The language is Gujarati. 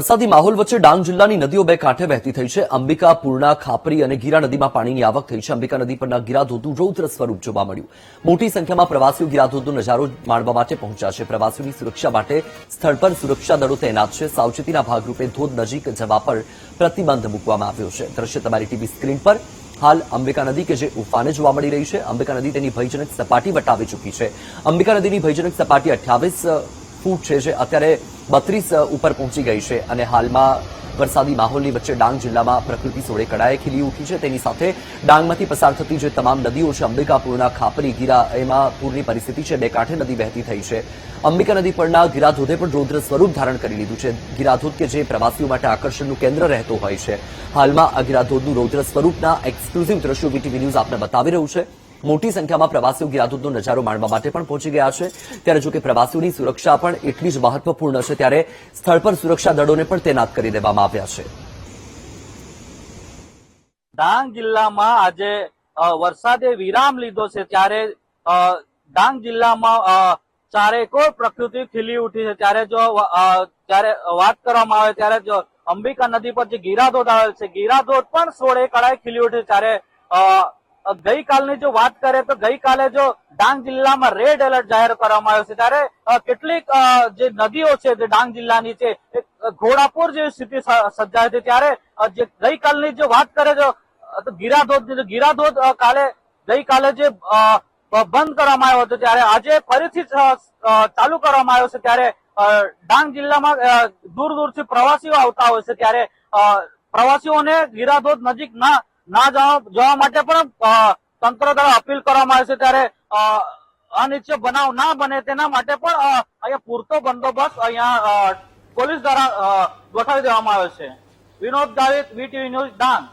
વરસાદી માહોલ વચ્ચે ડાંગ જિલ્લાની નદીઓ બે કાંઠે વહેતી થઈ છે. અંબિકા, પૂર્ણા, ખાપરી અને ગીરા નદીમાં પાણીની આવક થઈ છે. અંબિકા નદી પરના ગીરાધોધનું રૌદ્ર સ્વરૂપ જોવા મળ્યું. મોટી સંખ્યામાં પ્રવાસીઓ ગીરાધોધનો નજારો માણવા માટે પહોંચ્યા છે. પ્રવાસીઓની સુરક્ષા માટે સ્થળ પર સુરક્ષા દળો તૈનાત છે. સાવચેતીના ભાગરૂપે ધોધ નજીક જવા પર પ્રતિબંધ મૂકવામાં આવ્યો છે. દ્રશ્ય તમારી ટીવી સ્ક્રીન પર. હાલ અંબિકા નદી કે જે ઉફાને જોવા મળી રહી છે. અંબિકા નદી તેની ભયજનક સપાટી વટાવી ચૂકી છે. અંબિકા નદીની ભયજનક સપાટી 28 ફૂટ છે, જે અત્યારે 32 ઉપર પહોંચી ગઈ છે. અને હાલમાં વરસાદી માહોલની વચ્ચે ડાંગ જિલ્લામાં પ્રકૃતિ સોળે કળાએ ખીલી ઉઠી છે. તેની સાથે ડાંગમાંથી પસાર થતી જે તમામ નદીઓ છે, અંબિકા, પૂર્ણા, ખાપરી, ગીરા, એમાં પૂરની પરિસ્થિતિ છે. બે કાંઠે નદી વહેતી થઈ છે. અંબિકા નદી પરના ગીરાધોધે પણ રૌદ્ર સ્વરૂપ ધારણ કરી લીધું છે. ગીરાધોધ કે જે પ્રવાસીઓ માટે આકર્ષણનું કેન્દ્ર રહેતો હોય છે, હાલમાં આ ગીરાધોધનું રૌદ્ર સ્વરૂપના એક્સક્લુઝિવ દ્રશ્યો વીટીવી ન્યૂઝ આપને બતાવી રહ્યું છે. મોટી સંખ્યામાં પ્રવાસીઓ ગીરાધોધનો નજારો માણવા માટે પણ પહોંચી ગયા છે. ત્યારે જોકે પ્રવાસીઓની સુરક્ષા પણ એટલી જ મહત્વપૂર્ણ છે, ત્યારે સ્થળ પર સુરક્ષા દળોને પણ તૈનાત કરી દેવામાં આવ્યા છે. ડાંગ જિલ્લામાં આજે વરસાદે વિરામ લીધો છે, ત્યારે ડાંગ જિલ્લામાં ચારેકોર પ્રકૃતિ ખીલી ઉઠી છે. ત્યારે વાત કરવામાં આવે ત્યારે જો અંબિકા નદી પર જે ગીરાધોધ આવેલ છે, ગીરાધોધ પણ સોળે કળાએ ખીલી ઉઠી. ત્યારે ગઈકાલની જો વાત કરીએ તો ગઈકાલે જો ડાંગ જિલ્લામાં રેડ એલર્ટ જાહેર કરવામાં આવ્યો છે. ત્યારે કેટલીક જે નદીઓ છે જે ડાંગ જિલ્લાની છે, ઘોડાપુર જેવી સ્થિતિ સર્જાય છે. ત્યારે જે ગઈકાલની જો વાત કરે તો ગીરાધોધ ગઈકાલે જે બંધ કરવામાં આવ્યો હતો, ત્યારે આજે ફરીથી ચાલુ કરવામાં આવ્યો છે. ત્યારે ડાંગ જિલ્લામાં દૂર દૂરથી પ્રવાસીઓ આવતા હોય છે. ત્યારે પ્રવાસીઓને ગીરાધોધ નજીક ના જવા માટે પણ તંત્ર દ્વારા અપીલ કરવામાં આવે છે. ત્યારે અનિચ્છનીય બનાવ ના બને તેના માટે પણ અહીંયા પૂરતો બંદોબસ્ત અહીંયા પોલીસ દ્વારા ગોઠવી દેવામાં આવ્યો છે. Vinod Gavit, VTV news, Dang.